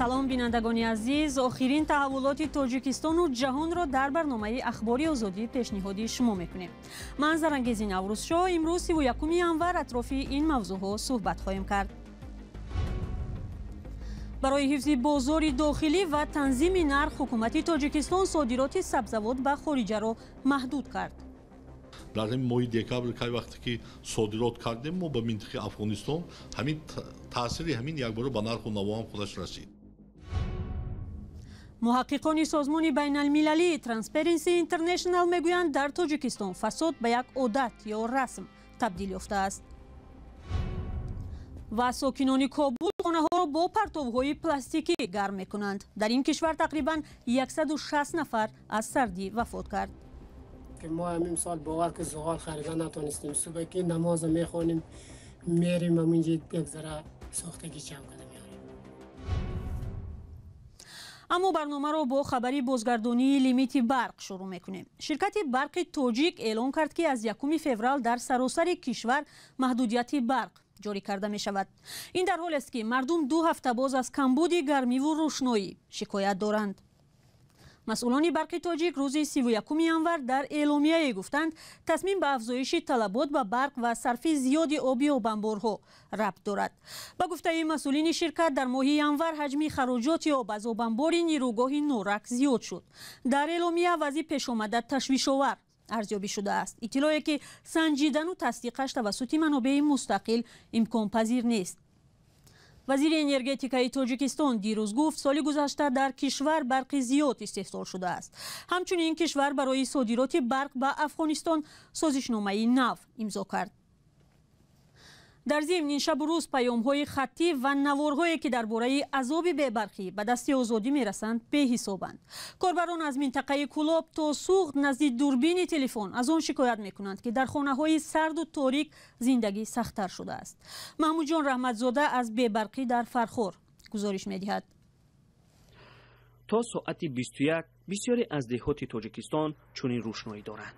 салом бинандагони азиз, охирин таҳаввулоти тоҷикистону ҷаҳонро дар барномаи ахбори озодӣ пешниҳоди шумо мекунем. ман Зарангези Наврӯзшо имрӯз 31 январ атрофи ин мавзӯъҳо суҳбат хоҳем кард. барои ҳифзи бозори дохилӣ ва танзими нарх ҳукумати тоҷикистон содироти сабзавот ба хориҷаро маҳдуд кард. дар ҳамин моҳи декабр кай вақте ки содирот кардем мо ба минтақаи Афғонистон ҳамин таъсири ҳамин якбора ба нарху наво ҳам худаш расид. муҳаққиқони созмони байналмилалии Transparency International мегӯянд дар Тоҷикистон фасод ба як одат ё расм табдил ёфтааст. ва сокинони Кобул хонаҳоро бо партовҳои пластикӣ гарм мекунанд. дар ин кишвар тақрибан 160 нафар аз сардӣ вафот кард. ما همین سال باور که زغال خریدن نتونستیم. صبح که نماز میخوانیم میریم همینجا یک ذره ساختگی چم کنیم. аммо барномаро бо хабари бозгардонии лимити барқ шурӯъ мекунем. ширкати барқи тоҷик эълон кард ки аз 1 феврал дар саросари кишвар маҳдудияти барқ ҷорӣ карда мешавад. ин дар ҳолест ки мардум 2 ҳафта боз аз камбуди гармиву рӯшноӣ шикоят доранд. масъулони барқи тоҷик рӯзи 31 январ дар эъломияе гуфтанд тасмим ба афзоиши талабот ба барқ ва сарфи зиёди оби обанборҳо рабт дорад. ба гуфтаи масъулини ширкат дар моҳи январ ҳаҷми хароҷоти об аз обанбори нирӯгоҳи норак зиёд шуд. дар эъломия вазъи пешомада ташвишовар арзёбӣ шудааст. иттилое ки санҷидану тасдиқаш тавассути манобеи мустақил имконпазир нест. вазири энергетикаи Тоҷикистон дирӯз гуфт соли гузашта дар кишвар барқи зиёд истеҳсол шудааст. ҳамчунин кишвар барои содироти барқ ба Афғонистон созишномаи нав имзо кард. дар зимн ин шабу рӯз паёмҳои хаттӣ ва наворҳое ки дар бораи азоби бебарқӣ ба дасти озодӣ мерасанд беҳисобанд. корбарон аз минтақаи Кулоб то Суғд назди дурбини телефон аз он шикоят мекунанд ки дар хонаҳои сарду торик зиндагӣ сахттар шудааст. маҳмудҷон раҳматзода аз бебарқӣ дар Фархор гузориш медиҳад. то соати 21 бисёре аз деҳоти Тоҷикистон чунин рӯшноӣ доранд.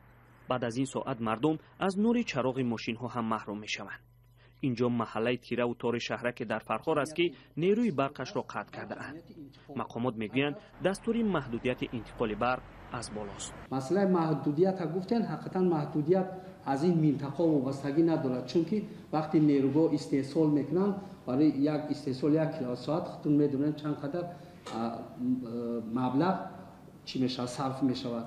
баъд аз ин соат мардум аз нури чароғи мошинҳо ҳам маҳрум мешаванд. инҷо маҳаллаи тираву тори шаҳраке дар Фархор аст ки нерӯи барқашро қатъ кардаанд. мақомот мегӯянд дастури маҳдудияти интиқоли барқ аз болост. масъалаи маҳдудият гуфтен ҳақиқатан маҳдудият аз ин минтақа вобастагӣ надорад, чунки вақти нерӯгоҳ истеҳсол мекунанд барои як истеҳсол 1 киловатсоат худтун медонед чанд қадар маблағ чӣ мешавад сарф мешавад.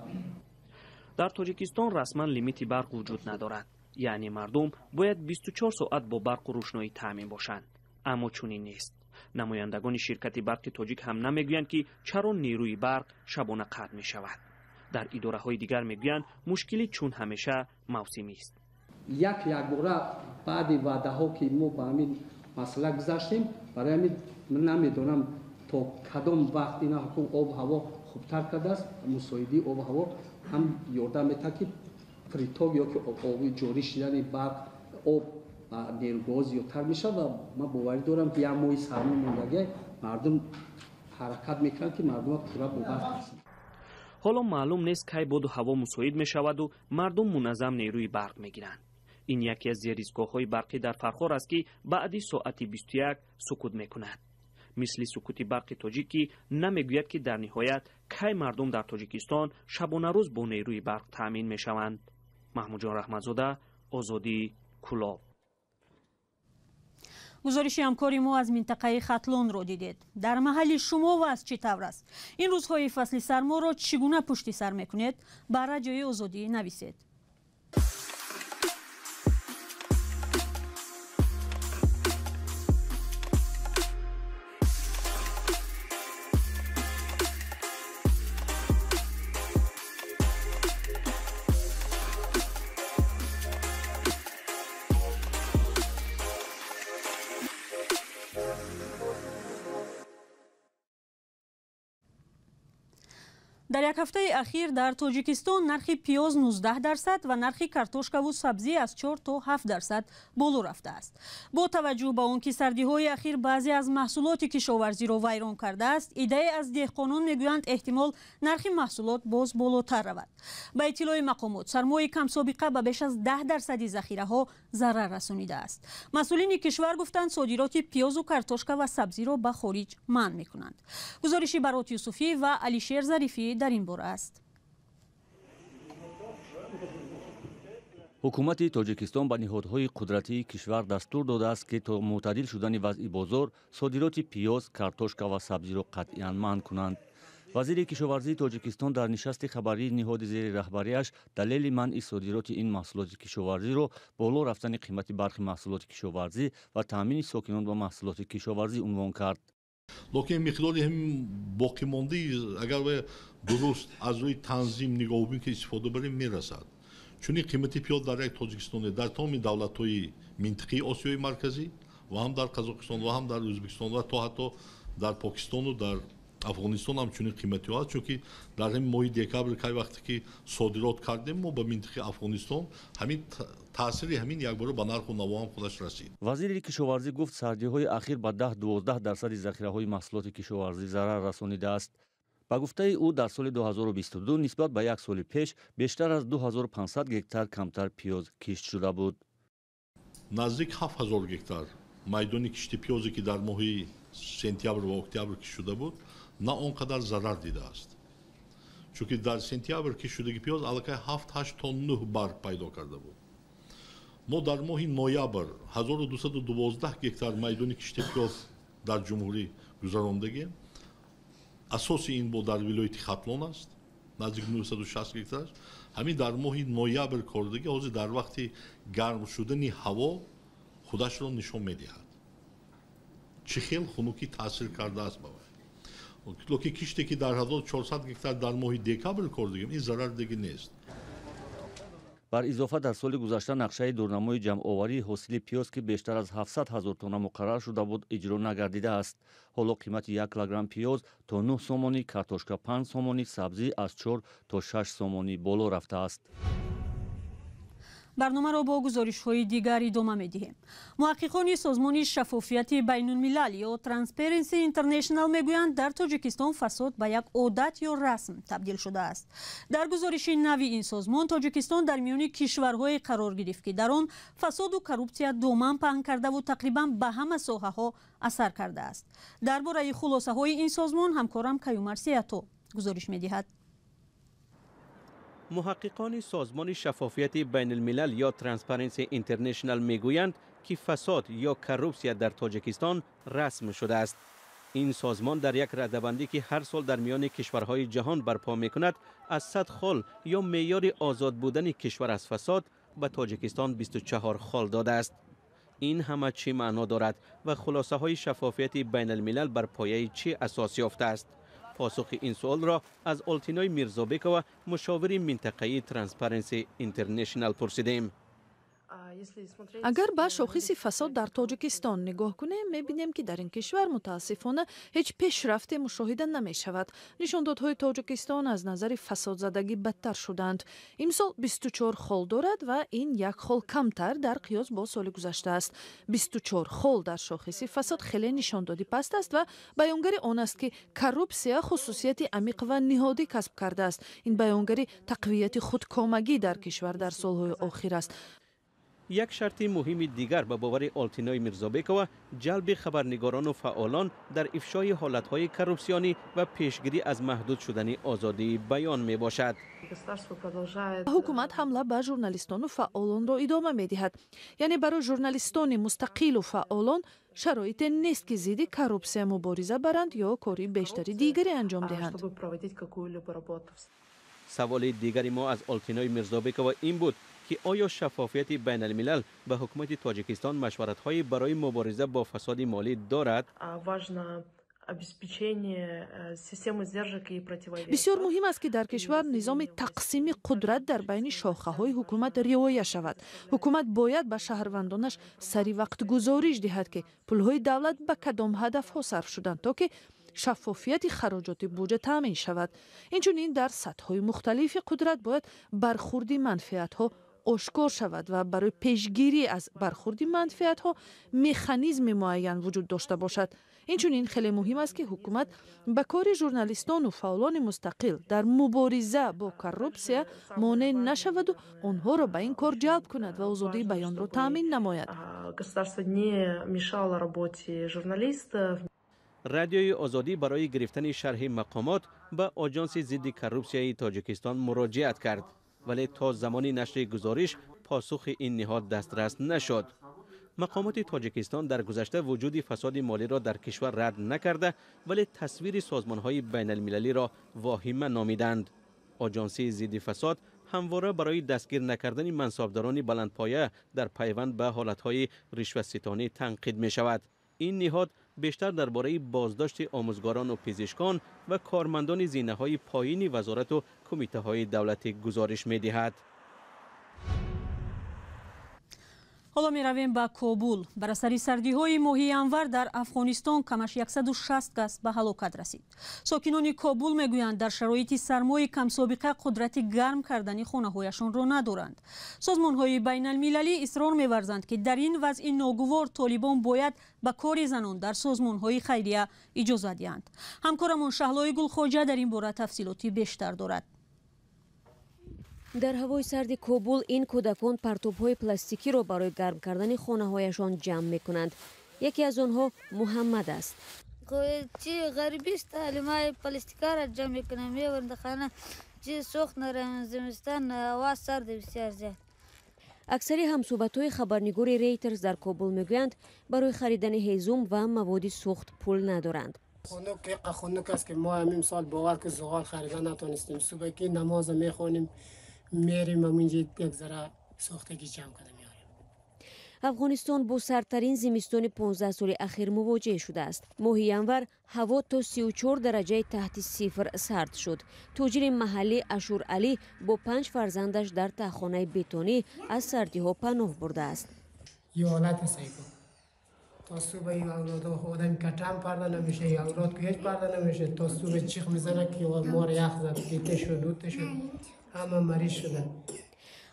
дар Тоҷикистон расман лимити барқ вуҷуд надорад. яъне мардум бояд 24 соат бо барқу рӯшноӣ таъмин бошанд. аммо чунин нест. намояндагони ширкати барқи тоҷик ҳам намегӯянд ки чаро нерӯи барқ шабона қатъ мешавад. дар идораҳои дигар мегӯянд мушкилӣ чун ҳамеша мавсимист. якбора баъди ваъдаҳо ки мо ба ҳамин масъала гузаштем, барои ҳамин ман намедонам то кадом вақт ина ҳукум об ҳаво хубтар кардааст. мусоидии об ҳаво ҳам ёрдам метавад ки приток ё ки оби ҷорӣ шудани барқ об нерӯгоҳ зиёдтар мешавад ва ман боварӣ дорам ки як моҳи сармо мондагӣ мардум ҳаракат мекунанд ки мардума пурра бо барқ расанд. ҳоло маълум нест кай боду ҳаво мусоид мешаваду мардум муназзам нерӯи барқ мегиранд. ин яке аз зеристгоҳҳои барқӣ дар Фархор аст ки баъди соати 21 сукут мекунад. мисли сукути барқи тоҷик ки намегӯяд ки дар ниҳоят кай мардум дар Тоҷикистон шабонарӯз бо нерӯи барқ таъмин мешаванд. маҳмудҷон раҳматзода, озодӣ, Кулоб. гузориши ҳамкори мо аз минтақаи Хатлонро дидед. дар маҳалли шумо вазъ чӣ тавр аст? ин рӯзҳои фасли сарморо чӣ гуна пушти сар мекунед? ба радиои озодӣ нависед. در یک هفته اخیر در تاجیکستان نرخ پیاز 19% و نرخ کارتوشکا و سبزی از 4 تا 7% بالا رفته است. با توجه به آنکه سردی‌های اخیر بعضی از محصولات کشاورزی را ویران کرده است، ایده از دهقانان میگویند احتمال نرخ محصولات باز بالاتر رود. به اطلاع مقامات، سرمای کم سابقه به بیش از 10% ذخیره ها ضرر رسانیده است. مسئولین کشور گفتند صادرات پیاز و کارتوشکا و سبزی را به خارج منع می‌کنند. گزارشی برات یوسفی و علیشیر ظریفی در این باره است. حکومت تاجیکستان به نهادهای قدرتی کشور دستور داده است که تا معتدل شدن وضع بازار صادرات پیاز، کارتوشکا و سبزی را قطعاً منع کنند. وزیر کشاورزی تاجیکستان در نشست خبری نهاد زیر رهبریش دلیل منع صادرات این محصولات کشاورزی را بالا رفتن قیمت برخی محصولات کشاورزی و تامین ساکنان با محصولات کشاورزی عنوان کرد. لیکن مقداری هم باقی مانده اگر درست از روی تنظیم نگاه بکنیم که استفاده بریم میرسد. چون قیمت پیاز در یک تاجیکستان در تمام دولت‌های منطقه آسیای مرکزی و هم در قزاقستان و هم در ازبکستان و تا حتی در پاکستان و در افغانستان هم چون قیمتی هست، چون که در همین ماه دکبر که وقتی که صادرات کردیم ما به منطقه افغانستان همین تاثیر همین یک بار به نرخ و نوا هم خودش رسید. وزیر کشاورزی گفت سردی‌های اخیر به 10-12% ذخیره‌های محصولات کشاورزی ضرر رسانیده است. با گفته او در سال 2022 نسبت به یک سال پیش بیشتر از 2500 گکتار کمتر پیاز کشت شده بود. نزدیک 7000 گکتار میدان کشت پیازی که در ماه سپتامبر و اکتبر کشت شده بود نه آنقدر ضرر دیده است. چون که در سپتامبر کشت شدگی پیاز علاقه 7-8 تا 9 برگ پیدا کرده بود. ما در ماه نوامبر 1212 گکتار میدان کشت پیاز در جمهوری گذراندگی. اساس این بود در ولایت خطلان است، نزدیک 960 گکتار. همین در ماه نوامبر کردگی حاضر در وقت گرم شدن هوا خودش را نشان می‌دهد. چه خیلی خنکی تاثیر کرده است باور. لکه کشتی که در 1400 گکتار در ماه دکبر کردگی این ضرر دیگه نیست. بر اضافه در سال گذشته نقشه دورنمای جمع‌آوری حاصل پیاز که بیشتر از 700,000 تن مقرر شده بود اجرا نگردیده است. حالا قیمت 1 کیلوگرم پیاز تا 9 سومانی، کارتوشکا 5 سومانی، سبزی از 4 تا 6 سومانی بالا رفته است. برنامه را با گزارش‌های دیگر ادامه می‌دهیم. محققان سازمان شفافیت بین‌الملل یا ترانسپرنسی اینترنشنال میگویند در تاجیکستان فساد به یک عادت یا رسم تبدیل شده است. در گزارش نوی این سازمان، تاجیکستان در میان کشورهای قرار گرفت که در آن فساد و کروپسیا دامن پهن کرده و تقریباً به همه ساحه‌ها اثر کرده است. درباره خلاصه‌های این سازمان همکارم کیومر سیاتو گزارش می‌دهد. محققان سازمان شفافیت بین الملل یا ترانسپرنسی اینترنشنال میگویند که فساد یا کروپسیا در تاجیکستان رسم شده است. این سازمان در یک رده‌بندی که هر سال در میان کشورهای جهان برپا میکند از 100 خال یا معیار آزاد بودن کشور از فساد به تاجیکستان 24 خال داده است. این همه چی معنا دارد و خلاصه های شفافیت بین الملل بر پایه چه اساس یافته است؟ پاسخ این سوال را از آلتینای میرزابکووا مشاور منطقه‌ای ترانسپرنسی اینترنشنال پرسیدیم. اگر به شاخص فساد در تاجیکستان نگاه کنیم می‌بینیم که در این کشور متاسفانه هیچ پیشرفتی مشاهده نمی‌شود. نشاندادهای تاجیکستان از نظر فسادزدگی بدتر شدند. امسال 24 خال دارد و این یک خال کمتر در قیاس با سال گذشته است. 24 خال در شاخص فساد خیلی نشاندادی پست است و بیانگر آن است که کروپسیا خصوصیت عمیق و نهادی کسب کرده است. این بیانگر تقویت خودکامگی در کشور در سالهای آخر است. یک شرط مهم دیگر به باور آلتینای میرزابکووا جلب خبرنگاران و فعالان در افشای حالتهای کروپسیونی و پیشگیری از محدود شدن آزادی بیان می باشد. حکومت حمله به ژورنالیستان و فعالان را ادامه می دهد. یعنی برای ژورنالیستان مستقل و فعالان شرایط نیست که ضد کروپسیا مبارزه برند یا کاری بیشتری دیگری انجام دهند. سوال دیگری ما از آلتینای میرزابکووا این بود که آیا شفافیت بین الملل به حکومت تاجیکستان مشورت‌هایی برای مبارزه با فساد مالی دارد؟ بسیار مهم است که در کشور نظام تقسیم قدرت در بین شاخه‌های حکومت رعایت شود. حکومت باید به شهروندانش سری وقت گزارش دهد که پولهای دولت به کدام هدف‌ها صرف شدند تا که шаффофияти хароҷоти буҷа таъмин шавад. инчунин дар сатҳҳои мухталифи қудрат бояд бархурди манфиатҳо ошкор шавад ва барои пешгирӣ аз бархурди манфиатҳо механизми муайян вуҷуд дошта бошад. инчунин хеле муҳим аст ки ҳукумат ба кори журналистону фаъолони мустақил дар мубориза бо коррупсия монеъ нашаваду онҳоро ба ин кор ҷалб кунад ва озодии баёнро таъмин намояд. Государство не мешало работе журналистов. радиои озодӣ барои гирифтани шарҳи мақомот ба оҷонси зидди коррупсияи тоҷикистон муроҷиат кард, вале то замони нашри гузориш посухи ин ниҳод дастрас нашуд. мақомоти тоҷикистон дар гузашта вуҷуди фасоди молиро дар кишвар рад накарда, вале тасвири созмонҳои байналмилалиро воҳима номиданд. оҷонсии зидди фасод ҳамвора барои дастгир накардани мансабдорони баландпоя дар пайванд ба ҳолатҳои ришватситонӣ танқид мешавад. ин ниҳод бештар дар бораи боздошти омӯзгорону пизишкон ва кормандони зинаҳои поини вазорату кумитаҳои давлатӣ гузориш медиҳад. ҳоло меравем ба Кобул. бар асари сардиҳои моҳи январ дар Афғонистон камаш 160 кас ба ҳалокат расид. сокинони Кобул мегӯянд дар шароити сармои камсобиқа қудрати гарм кардани хонаҳояшонро надоранд. созмонҳои байналмилалӣ исрор меварзанд ки дар ин вазъи ногувор толибон бояд ба кори занон дар созмонҳои хайрия иҷоза диҳанд. ҳамкорамон Шаҳлои Гулхоҷа дар ин бора тафсилоти бештар дорад. дар ҳавои сарди Кобул ин кӯдакон партобҳои пластикиро барои гарм кардани хонаҳояшон ҷамъ мекунанд. яке аз онҳо Муҳаммад аст. چی غریبی است علمای پلاستیکا را جمع میکنم میبرم در خانه چی سوخت نرم زمستان هوا سرد بسیار زیاد. аксари ҳамсӯҳбатҳои хабарнигори Reuters дар Кобул мегӯянд барои харидани ҳезум ва маводи сӯхт пул надоранд. خنک است که ما همین سال باور که زغال خریدن نتونستیم. صبح که نماز میخوانیم میریم همینجا یک ذره سوختگی جمع کنیم. афғонистон бо сардтарин зимистони 15 соли ахир мувоҷеҳ шудааст. моҳи январ ҳаво то 34 дараҷаи таҳти сифр сард шуд. тоҷири маҳаллӣ Ашур Алӣ бо 5 фарзандаш дар таҳхонаи бетонӣ аз сардиҳо паноҳ бурдааст. تا صبح این اولاد آدم کتم پرده نمیشه، این اولاد که هیچ پرده نمیشه. تا صبح چیخ میزنه که مار یخ زد، دیده شد، دوته شد، همه مریض شدن.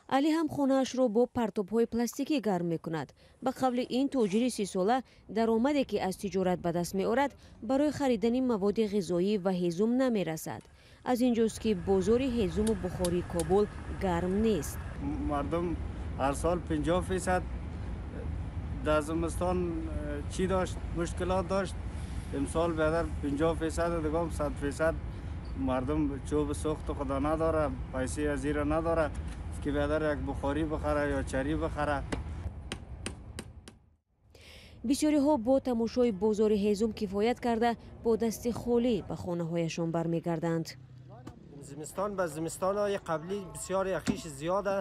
علی هم خونه‌اشро бо партобҳои пластикӣ гарм мекунад. ба қавли ин тоҷири 30 сола даромаде ки аз тиҷорат ба даст меорад барои харидани маводи ғизоӣ ва ҳезум намерасад. аз ин ҷост ки бозори ҳезуму бухории Кобул гарм нест. мардум ҳар сол 50% дар зимистон чӣ дошт, мушкилот дошт. имсол беҳтар 50% дигам 100% мардум чӯби сӯхту худо надора, пайси азира надора ки беҳтар як бухорӣ бихара ё чарӣ бихара. бисёриҳо бо тамошои бозори ҳезум кифоят карда бо дасти холӣ ба хонаҳояшон бармегарданд. зимистон ба зимистонои қаблӣ бисёр яхиш зиёда.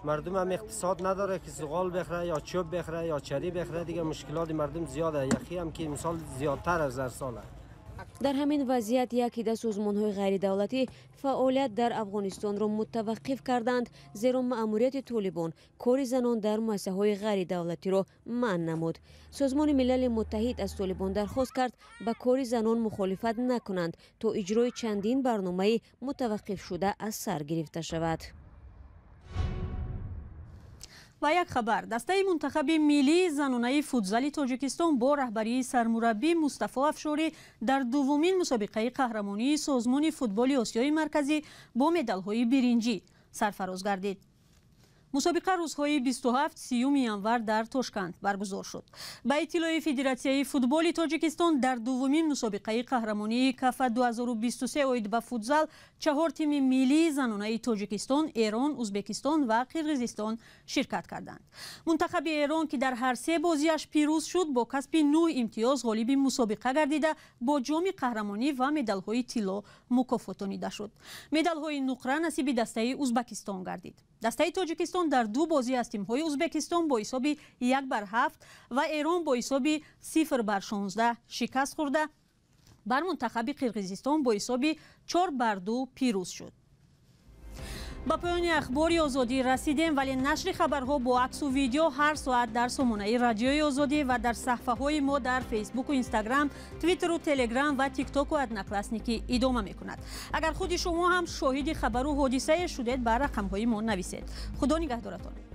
мардум ҳам иқтисод надоре ки зуғол бехӯра ё чӯб бехӯра ё чарӣ бехӯра. дига мушкилоти мардум зиёда. яхӣ ҳам ки имсол зиёдтар аз ҳар сол аст. дар ҳамин вазъият якида созмонҳои ғайридавлатӣ фаъолият дар Афғонистонро мутаваққиф карданд, зеро маъмурияти толибон кори занон дар муассисаҳои ғайридавлатиро манъ намуд. созмони милали муттаҳид аз толибон дархост кард ба кори занон мухолифат накунанд то иҷрои чандин барномаи мутаваққифшуда аз сар гирифта шавад. ва як хабар, дастаи мунтахаби миллии занонаи футзали Тоҷикистон бо раҳбарии сармураббӣ Мустафо Афшорӣ дар дуввумин мусобиқаи қаҳрамонии созмони футболи Осиёи марказӣ бо медалҳои биринҷӣ сарфароз гардид. мусобиқа рӯзҳои 27-30 январ дар Тошканд баргузор шуд. ба иттилои Федератсияи футболи Тоҷикистон дар дуввумин мусобиқаи қаҳрамонии КАФА 2023 оид ба футзал 4 тими миллии занонаи Тоҷикистон, Эрон, Узбекистон ва Қирғизистон ширкат карданд. мунтахаби Эрон ки дар ҳар се бозиаш пирӯз шуд, бо касби 9 имтиёз ғолиби мусобиқа гардида бо ҷоми қаҳрамонӣ ва медалҳои тилло мукофотонида шуд. медалҳои нуқра насиби дастаи Узбекистон гардид. дастаи Тоҷикистон дар ду бозӣ аз тимҳои Узбекистон бо ҳисоби 1-7 ва Эрон бо ҳисоби 0-16 шикаст хӯрда, бар мунтахаби Қирғизистон бо ҳисоби 4-2 пирӯз шуд. ба поёни ахбори озодӣ расидем, вале нашри хабарҳо бо аксу видео ҳар соат дар сомонаи радиои озодӣ ва дар саҳфаҳои мо дар фейсбуку, инстаграм, твиттеру, телеграм ва тиктоку одноклассники идома мекунад. агар худи шумо ҳам шоҳиди хабару ҳодисае шудед, ба рақамҳои мо нависед. худо нигаҳдоратон.